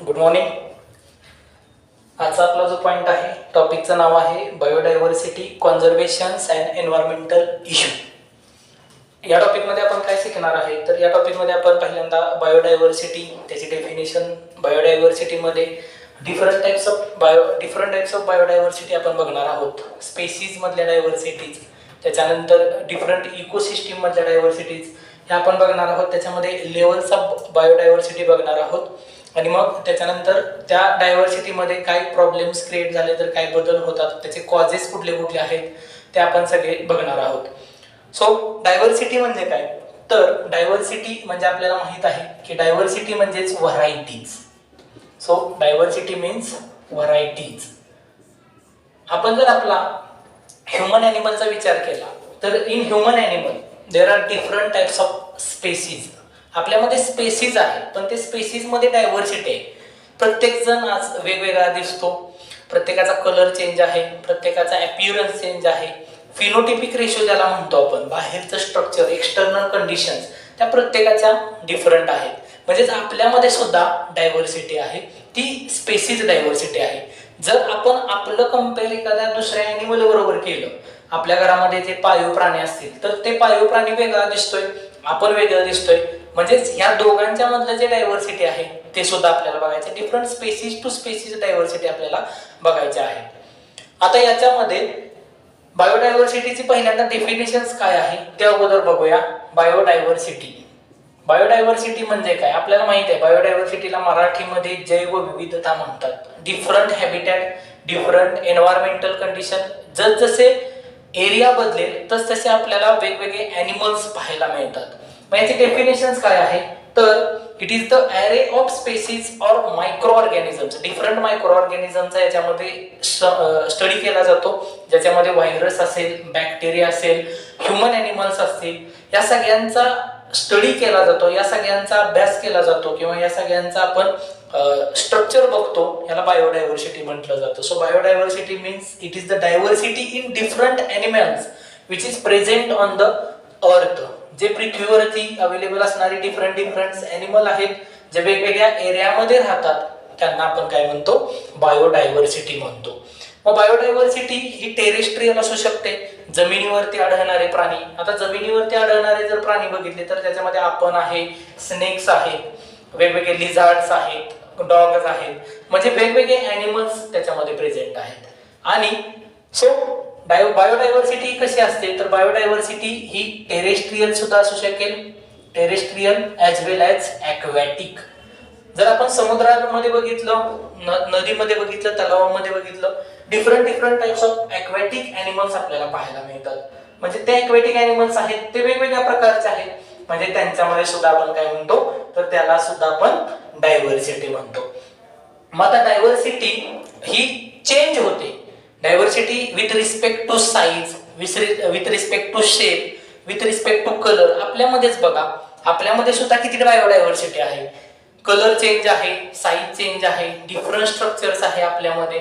Good morning. आजचा आपला जो पॉईंट आहे टॉपिकचं नाव आहे बायोडायव्हर्सिटी कॉन्झर्वेशन्स अँड एन्व्हायरमेंटल इश्यू. या टॉपिकमध्ये आपण काय शिकणार आहे तर या टॉपिकमध्ये आपण पहिल्यांदा बायोडायव्हर्सिटी त्याची डेफिनेशन, बायोडायव्हर्सिटीमध्ये डिफरंट टाइप्स ऑफ बायोडायव्हर्सिटी आपण बघणार आहोत, स्पेसीज मधल्या डायव्हर्सिटीज, त्याच्यानंतर डिफरंट इकोसिस्टीम मधल्या डायव्हर्सिटीज हे आपण बघणार आहोत. त्याच्यामध्ये लेवल्स ऑफ बायोडायव्हर्सिटी बघणार आहोत आणि मग त्याच्यानंतर त्या डायव्हर्सिटीमध्ये काय प्रॉब्लेम्स क्रिएट झाले तर काय बदल होतात, त्याचे कॉजेस कुठले कुठले आहेत ते आपण सगळे बघणार आहोत. सो डायव्हर्सिटी म्हणजे काय तर डायव्हर्सिटी म्हणजे आपल्याला माहित आहे की डायव्हर्सिटी म्हणजेच varieties. So diversity means varieties. आपण जर आपला ह्युमन ॲनिमलचा विचार केला तर in human animal there are different types of species. आपल्यामध्ये स्पेसीज आहे पण ते स्पेसीज मध्ये डायव्हर्सिटी आहे. प्रत्येक जण आज वेगवेगळा दिसतो, प्रत्येकाचा कलर चेंज आहे, प्रत्येकाचा अपीअरन्स चेंज आहे, फिनोटिपिक रेशो ज्याला म्हणतो आपण, बाहेरचं स्ट्रक्चर, एक्सटर्नल कंडिशन्स त्या प्रत्येकाच्या डिफरंट आहेत. म्हणजेच आपल्यामध्ये सुद्धा डायव्हर्सिटी आहे, ती स्पेसीज डायव्हर्सिटी आहे. जर आपण आपलं कम्पेअर एखाद्या दुसऱ्या ॲनिमल बरोबर केलं, आपल्या घरामध्ये जे पाळीव प्राणी असतील तर ते पाळीव प्राणी वेगळा दिसतोय, आपण वेगळं दिसतोय. म्हणजेच ह्या दोघांच्या मधलं जे डायव्हर्सिटी आहे ते सुद्धा आपल्याला बघायचं. Different species to species diversity आपल्याला बघायची आहे. आता याच्यामध्ये बायोडायव्हर्सिटीची पहिल्यांदा डेफिनेशन्स काय आहे ते अगोदर बघूया. बायोडायव्हर्सिटी म्हणजे काय आपल्याला माहित आहे. बायोडायव्हर्सिटीला मराठीमध्ये जैवविविधता म्हणतात. Different habitat, different environmental condition, जसजसे एरिया बदलेल तसतसे आपल्याला वेगवेगळे ॲनिमल्स पाहायला मिळतात. मग याचे डेफिनेशन्स काय आहे तर it is the array of species or micro organisms. Different micro ऑर्गॅनिझमचा याच्यामध्ये स्टडी केला जातो, ज्याच्यामध्ये व्हायरस असेल, बॅक्टेरिया असेल, ह्युमन ॲनिमल्स असतील, या सगळ्यांचा स्टडी केला जातो, या सगळ्यांचा अभ्यास केला जातो किंवा या सगळ्यांचा आपण स्ट्रक्चर बघतो. याला बायोडायव्हर्सिटी म्हटलं जातं. So biodiversity means it is the diversity in different animals which is present on the earth. जे पृथ्वीवरती अवेलेबल असणारे डिफरंट ॲनिमल आहेत, जे वेगवेगळ्या एरियामध्ये राहतात, त्यांना आपण काय म्हणतो, बायोडायव्हर्सिटी म्हणतो. मग बायोडायव्हर्सिटी ही टेरेस्ट्रियल असू शकते, जमिनीवरती आढळणारे प्राणी. आता जमिनीवरती आढळणारे जर प्राणी बघितले तर त्याच्यामध्ये आपण आहे, स्नेक्स आहेत, वेगवेगळे लिझार्ड्स आहेत, डॉग्स आहेत, म्हणजे वेगवेगळे ॲनिमल्स त्याच्यामध्ये प्रेझेंट आहेत. आणि सो बायोडायव्हर्सिटी कशी असते तर बायोडायव्हर्सिटी ही टेरेस्ट्रियल सुद्धा असू शकेल, terrestrial as well as aquatic. जर आपण समुद्रामध्ये बघितलं, नदीमध्ये बघितलं, तलावामध्ये बघितलं, different types of aquatic animals आपल्याला पाहायला मिळतात. म्हणजे ते ॲक्वॅटिक ॲनिमल्स आहेत ते वेगवेगळ्या प्रकारचे आहेत, म्हणजे त्यांच्यामध्ये सुद्धा आपण काय म्हणतो तर त्याला सुद्धा आपण डायव्हर्सिटी म्हणतो. मग आता डायव्हर्सिटी ही चेंज होते. Diversity with respect to size, with respect to shape, with respect to colour. आपल्यामध्येच बघा, आपल्यामध्ये सुद्धा किती बायोडायव्हर्सिटी आहे. कलर चेंज आहे, साईज चेंज आहे, डिफरंट स्ट्रक्चर्स आहे आपल्यामध्ये.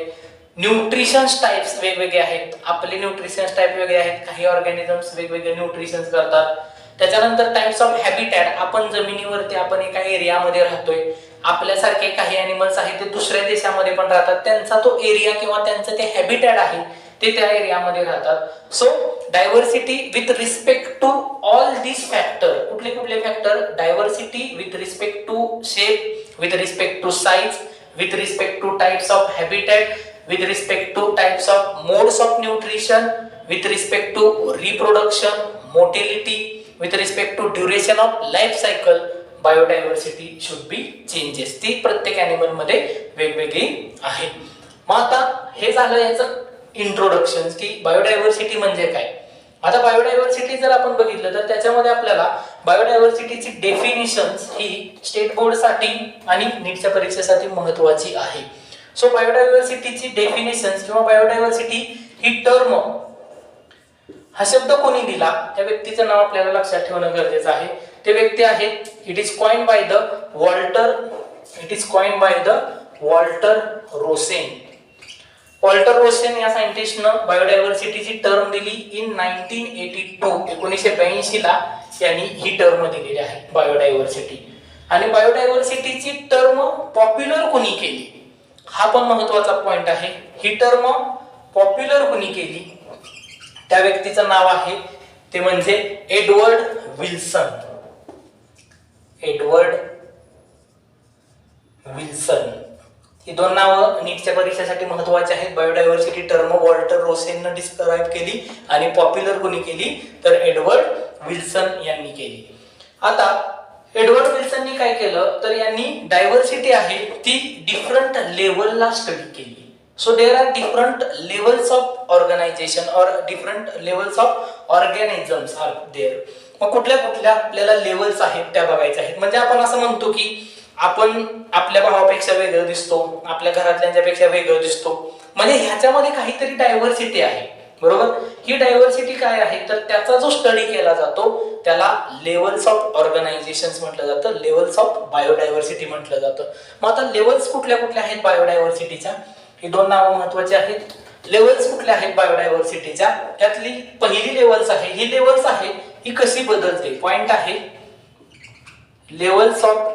न्यूट्रिशन्स टाइप्स वेगवेगळे आहेत, आपले न्यूट्रिशन्स टाइप वेगळे आहेत, काही ऑर्गॅनिझम्स वेगवेगळे न्यूट्रिशन्स करतात. त्याच्यानंतर टाइप्स ऑफ हॅबिटॅट, आपण जमिनीवरती, आपण एका एरियामध्ये राहतोय, आपल्यासारखे काही ॲनिमल्स आहेत ते दुसऱ्या देशामध्ये पण राहतात, त्यांचा तो एरिया किंवा त्यांचं ते हॅबिटॅट आहे ते त्या एरियामध्ये राहतात. So diversity with respect to all this factor. कुठले कुठले factor? Diversity with respect to shape, with respect to size, with respect to types of habitat, with respect to types of modes of nutrition, with respect to reproduction, motility, with respect to duration of life cycle. Biodiversity should be changes. ती प्रत्येक animal मध्ये वेगवेगळी आहे. मग आता हे झालं याचं इंट्रोडक्शन की बायोडायव्हर्सिटी म्हणजे काय. आता बायोडायव्हर्सिटी जर आपण बघितलं तर त्याच्यामध्ये आपल्याला बायोडायव्हर्सिटीची डेफिनेशन्स ही स्टेट बोर्डसाठी आणि नीटच्या परीक्षेसाठी महत्त्वाची आहे. सो बायोडायव्हर्सिटीची डेफिनेशन्स किंवा बायोडायव्हर्सिटी ही टर्म, हा शब्द कोणी दिला त्या व्यक्तीचं नाव आपल्याला लक्षात ठेवणं गरजेचं आहे. ते व्यक्ती आहेत, it is coined by the Walter Rosen. Walter Rosen या सायंटिस्टनं बायोडायव्हर्सिटीची टर्म दिली इन 1982. 1982 ला यांनी ही टर्म दिलेली आहे बायोडायव्हर्सिटी. आणि बायोडायव्हर्सिटीची टर्म पॉप्युलर कोणी केली, हा पण महत्वाचा पॉइंट आहे. ही टर्म पॉप्युलर कोणी केली, त्या व्यक्तीचं नाव आहे ते म्हणजे एडवर्ड विल्सन. Edward Wilson. ही दोन नावं नीटच्या परीक्षेसाठी महत्वाची आहेत. बायोडायव्हर्सिटी टर्म वॉल्टर रोसेनने डिस्क्राइब केली आणि पॉप्युलर कोणी केली तर एडवर्ड विल्सन यांनी केली. आता एडवर्ड विल्सननी काय केलं तर यांनी डायव्हर्सिटी आहे ती डिफरंट लेवलला स्टडी केली. So there are different levels of organisation और different levels of organisms are there. मग कुठल्या कुठल्या आपल्याला लेवल्स आहेत त्या बघायच्या आहेत. म्हणजे आपण असं म्हणतो की आपण आपल्या भावापेक्षा वेगळं दिसतो, आपल्या घरातल्यांच्यापेक्षा वेगळं दिसतो, म्हणजे ह्याच्यामध्ये काहीतरी डायव्हर्सिटी आहे, बरोबर. ही डायव्हर्सिटी काय आहे तर त्याचा जो स्टडी केला जातो त्याला लेवल्स ऑफ ऑर्गनायझेशन्स म्हटलं जातं, लेवल्स ऑफ बायोडायव्हर्सिटी म्हटलं जातं. मग आता लेवल्स कुठल्या कुठल्या आहेत बायोडायव्हर्सिटीच्या, ही दोन नावं महत्वाची आहेत. लेवल्स कुठल्या आहेत बायोडायव्हर्सिटीच्या, त्यातली पहिली लेवल्स आहे, ही लेवल्स आहे ही कशी बदलते. पॉइंट आहे लेवल्स ऑफ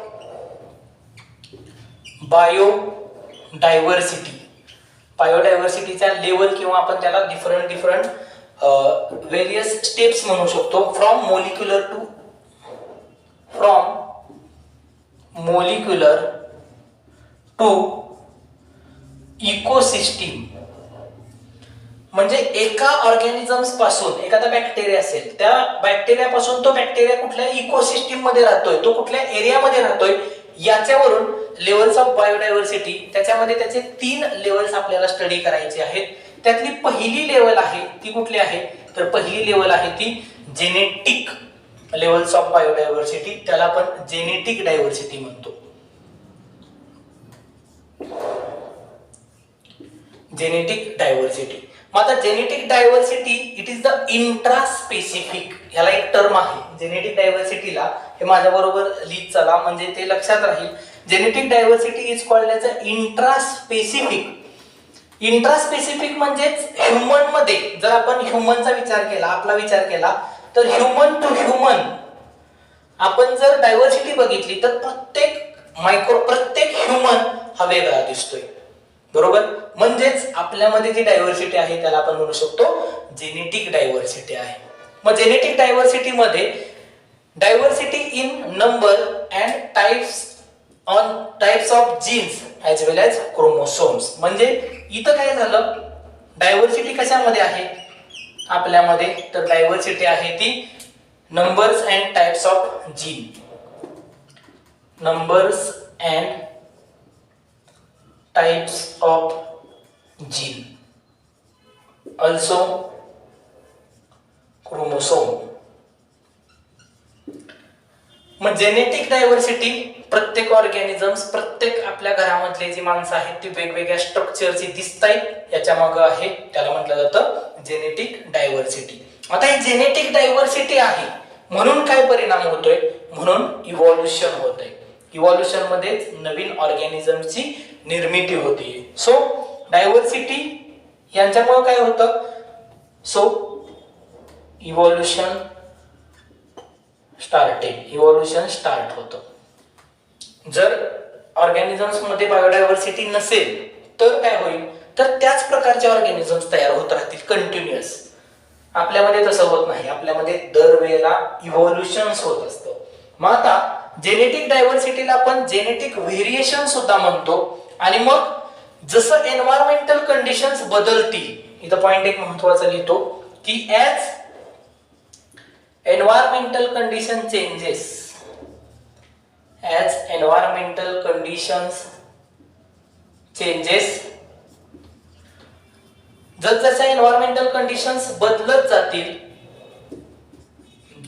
बायोडायव्हर्सिटी. बायोडायव्हर्सिटीच्या लेवल किंवा आपण त्याला डिफरंट व्हेरियस स्टेप्स म्हणू शकतो. From molecular to ecosystem. म्हणजे एका ऑर्गॅनिझम्स पासून, एखादा बॅक्टेरिया असेल त्या बॅक्टेरियापासून तो बॅक्टेरिया कुठल्या इकोसिस्टीम मध्ये राहतोय, तो कुठल्या एरियामध्ये राहतोय, याच्यावरून लेवल्स ऑफ बायोडायव्हर्सिटी, त्याच्यामध्ये त्याचे 3 लेवल्स आपल्याला स्टडी करायचे आहेत. त्यातली पहिली लेवल आहे ती कुठली आहे तर पहिली लेवल आहे ती जेनेटिक लेवल्स ऑफ बायोडायव्हर्सिटी. त्याला आपण जेनेटिक डायव्हर्सिटी म्हणतो. Genetic diversity. मग आता genetic diversity it is the intraspecific, ह्याला एक टर्म आहे जेनेटिक डायव्हर्सिटीला, हे माझ्या बरोबर लिहित चला म्हणजे ते लक्षात राहील. Genetic diversity is called as a intraspecific. Intraspecific म्हणजेच ह्युमन मध्ये जर आपण ह्युमनचा विचार केला, आपला विचार केला तर ह्युमन टू ह्युमन आपण जर डायव्हर्सिटी बघितली तर प्रत्येक ह्युमन हा वेगळा दिसतोय, बरोबर. म्हणजेच आपल्यामध्ये जी डायव्हर्सिटी आहे त्याला आपण म्हणू शकतो जेनेटिक डायव्हर्सिटी आहे. मग जेनेटिक डायव्हर्सिटी मध्ये diversity in number and types of genes as well as chromosomes. म्हणजे इथं काय झालं, डायव्हर्सिटी कशामध्ये आहे आपल्यामध्ये तर डायव्हर्सिटी आहे ती numbers and types of gene. Numbers and types of gene, also chromosome. मग जेनेटिक डायव्हर्सिटी प्रत्येक ऑर्गॅनिझम्स, प्रत्येक आपल्या घरामधले जी माणसं आहेत ती वेगवेगळ्या स्ट्रक्चरची दिसतायत याच्या मागे आहे, त्याला म्हटलं जातं जेनेटिक डायव्हर्सिटी. आता ही जेनेटिक डायव्हर्सिटी आहे म्हणून काय परिणाम होतोय, म्हणून इव्हॉल्युशन होतंय. इव्हॉल्युशन मध्ये नवीन ऑर्गॅनिझमची निर्मिती होते. सो डायव्हर्सिटी यांच्यामुळे काय होतं, सो इव्हॉल्युशन स्टार्ट होतं. जर ऑर्गॅनिझम्स मध्ये बायोडायव्हर्सिटी नसेल तर काय होईल तर त्याच प्रकारचे ऑर्गॅनिझम्स तयार होत राहतील कंटिन्युअस. आपल्यामध्ये तसं होत नाही, आपल्यामध्ये दरवेळेला इव्हॉल्युशन्स होत असतं. मग आता जेनेटिक डायव्हर्सिटीला आपण जेनेटिक व्हेरिएशन सुद्धा म्हणतो. आणि मग जसं एन्व्हायरमेंटल कंडिशन्स बदलतील, इथं पॉइंट एक महत्वाचा लिहितो की as environmental condition changes, as environmental conditions changes, जसजशा एन्व्हायरमेंटल कंडिशन्स बदलत जातील,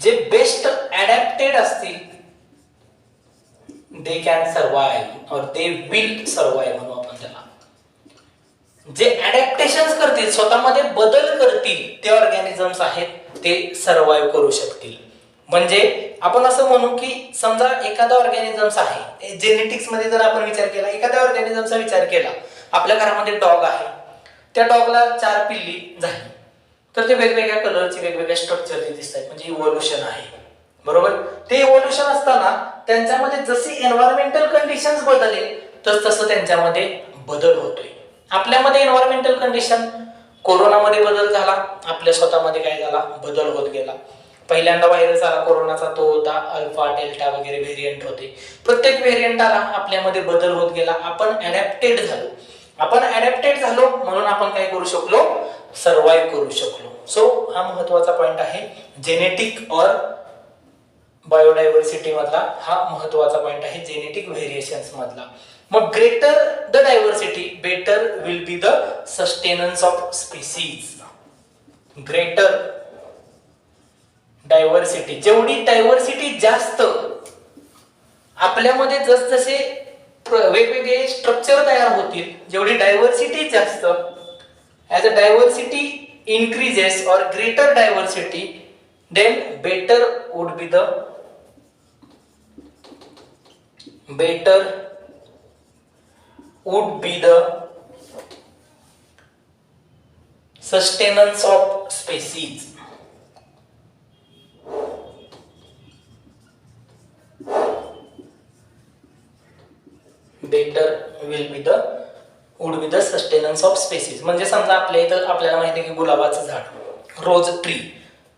जे बेस्ट ॲडॅप्टेड असतील they can survive or they will survive म्हणू आपण त्याला. जे ऍडॅप्टेशन्स करतील, स्वतःमध्ये बदल करतील, ते ऑर्गॅनिझम्स आहेत ते सर्व्हाइव्ह करू शकतील. म्हणजे आपण असं म्हणू की समजा एखादा ऑर्गॅनिझम्स आहे, जेनेटिक्स मध्ये जर आपण विचार केला, एखाद्या ऑर्गॅनिझमचा विचार केला, आपल्या घरामध्ये डॉग आहे, त्या डॉगला 4 पिल्ली झाली तर ते वेगवेगळ्या कलरची वेगवेगळ्या स्ट्रक्चरची दिसतात, म्हणजे इव्हॉल्युशन आहे, बरोबर. ते इव्होल्युशन असताना त्यांच्यामध्ये जशी एन्व्हायरमेंटल कंडिशन्स बदलले तसं त्यांच्यामध्ये बदल होतोय. आपल्यामध्ये एन्व्हायरमेंटल कंडिशन, कोरोनामध्ये बदल झाला, आपल्या स्वतःमध्ये काय झाला, बदल होत गेला. पहिल्यांदा व्हायरस आला कोरोनाचा, तो होता अल्फा, डेल्टा वगैरे व्हेरियंट होते. प्रत्येक व्हेरियंट आला, आपल्यामध्ये बदल होत गेला, आपण अडॅप्टेड झालो. आपण अडॅप्टेड झालो म्हणून आपण काय करू शकलो, सर्व्हाइव्ह करू शकलो. सो हा महत्वाचा पॉइंट आहे, जेनेटिक और बायोडायव्हर्सिटी मधला हा महत्वाचा पॉइंट आहे, जेनेटिक व्हेरिएशन्स मधला. मग greater the diversity better will be the sustenance of species. Greater diversity, जेवढी डायव्हर्सिटी जास्त, आपल्यामध्ये जसजसे वेगवेगळे स्ट्रक्चर तयार होतील, जेवढी डायव्हर्सिटी जास्त, as a diversity increases or greater diversity, then better would be the sustenance of species. Better will be the would be the sustenance of species. म्हणजे समजा आपल्या इथं आपल्याला माहिती आहे की गुलाबाचं झाड, रोज ट्री,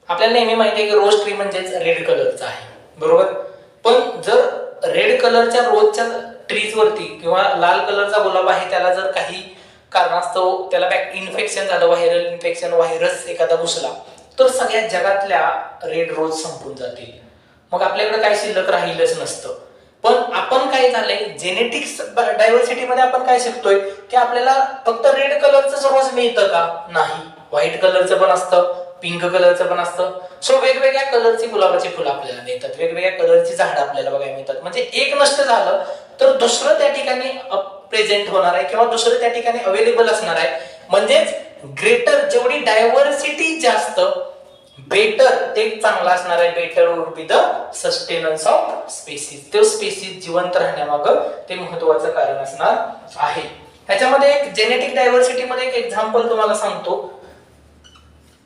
आपल्याला नेहमी माहिती आहे की रोज ट्री म्हणजेच रेड कलरचा आहे, बरोबर. पण जर रेड कलरच्या रोजच्या ट्रीज वरती किंवा लाल कलरचा गुलाब आहे, त्याला जर काही कारणास्तव त्याला इन्फेक्शन झालं, व्हायरल इन्फेक्शन, व्हायरस एखादा घुसला, तर सगळ्या जगातल्या रेड रोज संपून जातील. मग आपल्याकडे काय शिल्लक राहीलच नसतं. पण आपण काय झालंय, जेनेटिक्स डायव्हर्सिटी मध्ये आपण काय शिकतोय की आपल्याला फक्त रेड कलरचं रोज मिळतं का, नाही, व्हाईट कलरचं पण असतं, पिंक कलरचं पण असतं. सो वेगवेगळ्या कलरची गुलाबाची फुलं आपल्याला मिळतात, वेगवेगळ्या कलरची झाडं आपल्याला बघायला मिळतात. म्हणजे एक नष्ट झालं तर दुसरं त्या ठिकाणी प्रेझेंट होणार आहे किंवा दुसरं त्या ठिकाणी अवेलेबल असणार आहे. म्हणजेच ग्रेटर, जेवढी डायव्हर्सिटी जास्त, बेटर ते चांगला असणार आहे. Better would be the sustenance of species. ते स्पीसीज जिवंत राहण्यामागं ते महत्वाचं कारण असणार आहे. ह्याच्यामध्ये एक जेनेटिक डायव्हर्सिटी मध्ये एक एक्झाम्पल तुम्हाला सांगतो.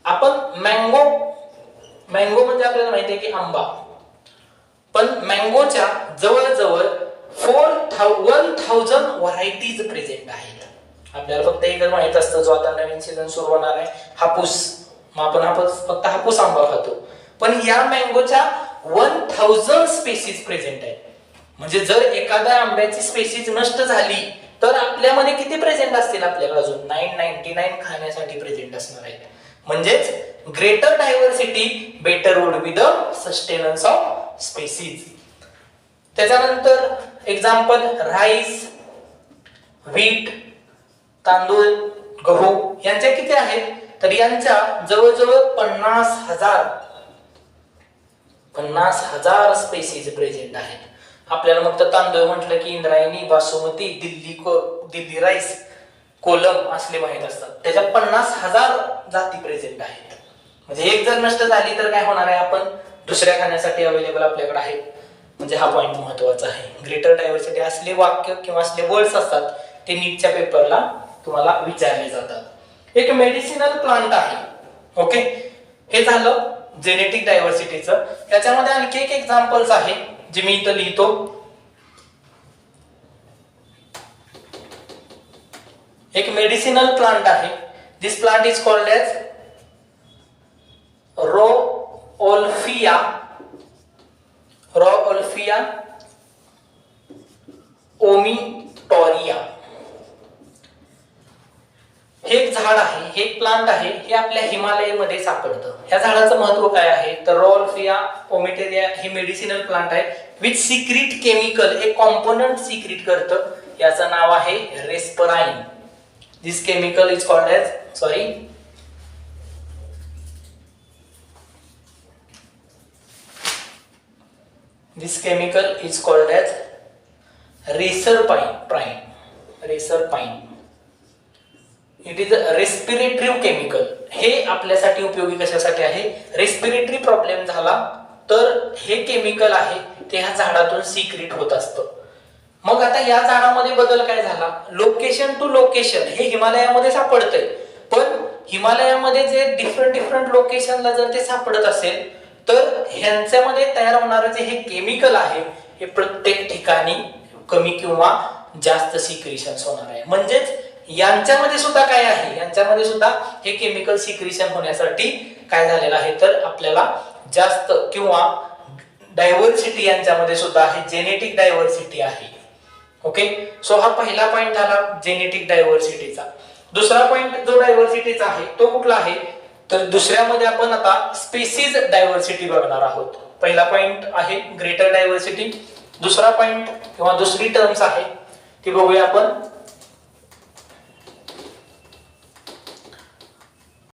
आपण मँगो म्हणजे आपल्याला माहिती आहे की आंबा, पण मँगोच्या जवळजवळ 1000 व्हरायटीज प्रेझेंट आहेत. आपल्याला फक्त एकच माहित असतं, जो आता नवीन सीझन सुरू होणार आहे, हापूस. मग आपण फक्त हापूस आंबा खातो, पण या मँगोच्या 1000 स्पेसीज प्रेझेंट आहेत. म्हणजे जर एखाद्या आंब्याची स्पेसीज नष्ट झाली तर आपल्यामध्ये किती प्रेझेंट असतील, आपल्याकडे अजून 999 खाण्यासाठी प्रेझेंट असणार आहेत. म्हणजेच greater diversity better would be the sustenance of species. त्याच्यानंतर एक्झाम्पल, राईस, व्हीट, तांदूळ, गहू यांच्या किती आहेत, तर यांच्या जवळजवळ 50,000 स्पेसीज प्रेझेंट आहेत. आपल्याला मग तांदूळ म्हटलं की इंद्रायणी, बासुमती, दिल्ली राईस, कोलम असले माहित असतात. त्याच्या 50,000 जाती प्रेझेंट आहेत. म्हणजे एक जर नष्ट झाली तर काय होणार आहे, आपण दुसऱ्या खाण्यासाठी अवेलेबल आपल्याकडे आहे. म्हणजे हा पॉइंट महत्वाचा आहे. ग्रेटर डायव्हर्सिटी असले वाक्य किंवा असले वर्ड्स असतात ते नीटच्या पेपरला तुम्हाला विचारले जातात. एक मेडिसिनल प्लांट आहे, ओके, हे झालं जेनेटिक डायव्हर्सिटीचं. त्याच्यामध्ये आणखी एक एक्झाम्पल्स आहे जे मी इथं लिहितो. एक मेडिसिनल प्लांट आहे. दिस प्लांट इज कॉल्ड एज रोओल्फिया ओमिटोरिया. हे एक झाड आहे, हे एक प्लांट आहे, हे आपल्या हिमालयामध्ये सापडतं. ह्या झाडाचं महत्व काय आहे, तर रोओल्फिया ओमिटोरिया हे मेडिसिनल प्लांट आहे, विथ सिक्रीट केमिकल, एक कॉम्पोनंट सिक्रीट करतं. याचं नाव आहे reserpine. This chemical is called as This chemical is called as reserpine. It is a respiratory chemical. हे आपल्यासाठी उपयोगी कशासाठी आहे, रेस्पिरेटरी प्रॉब्लेम झाला तर हे केमिकल आहे ते ह्या झाडातून सिक्रीट होत असतं. मग आता या झाडामध्ये बदल काय झाला, लोकेशन टू लोकेशन हे हिमालयामध्ये सापडतंय, पण हिमालयामध्ये जे डिफरंट लोकेशनला जर ते सापडत असेल तर ह्यांच्यामध्ये तयार होणारे जे हे केमिकल आहे हे प्रत्येक ठिकाणी कमी किंवा जास्त सिक्रिशन्स होणार आहे. म्हणजेच यांच्यामध्ये सुद्धा काय आहे, यांच्यामध्ये सुद्धा हे केमिकल सिक्रिशन होण्यासाठी काय झालेलं आहे तर आपल्याला जास्त किंवा डायव्हर्सिटी यांच्यामध्ये सुद्धा आहे, जेनेटिक डायव्हर्सिटी आहे. ओके, सो हा पहिला पॉइंट झाला जेनेटिक डायव्हर्सिटीचा. दुसरा पॉइंट जो डायव्हर्सिटीचा आहे तो कुठला आहे तर दुसऱ्यामध्ये आपण आता स्पेसीज डायव्हर्सिटी बघणार आहोत. पहिला पॉइंट आहे ग्रेटर डायव्हर्सिटी, दुसरा पॉइंट किंवा दुसरी टर्म्स आहे ती बघूया आपण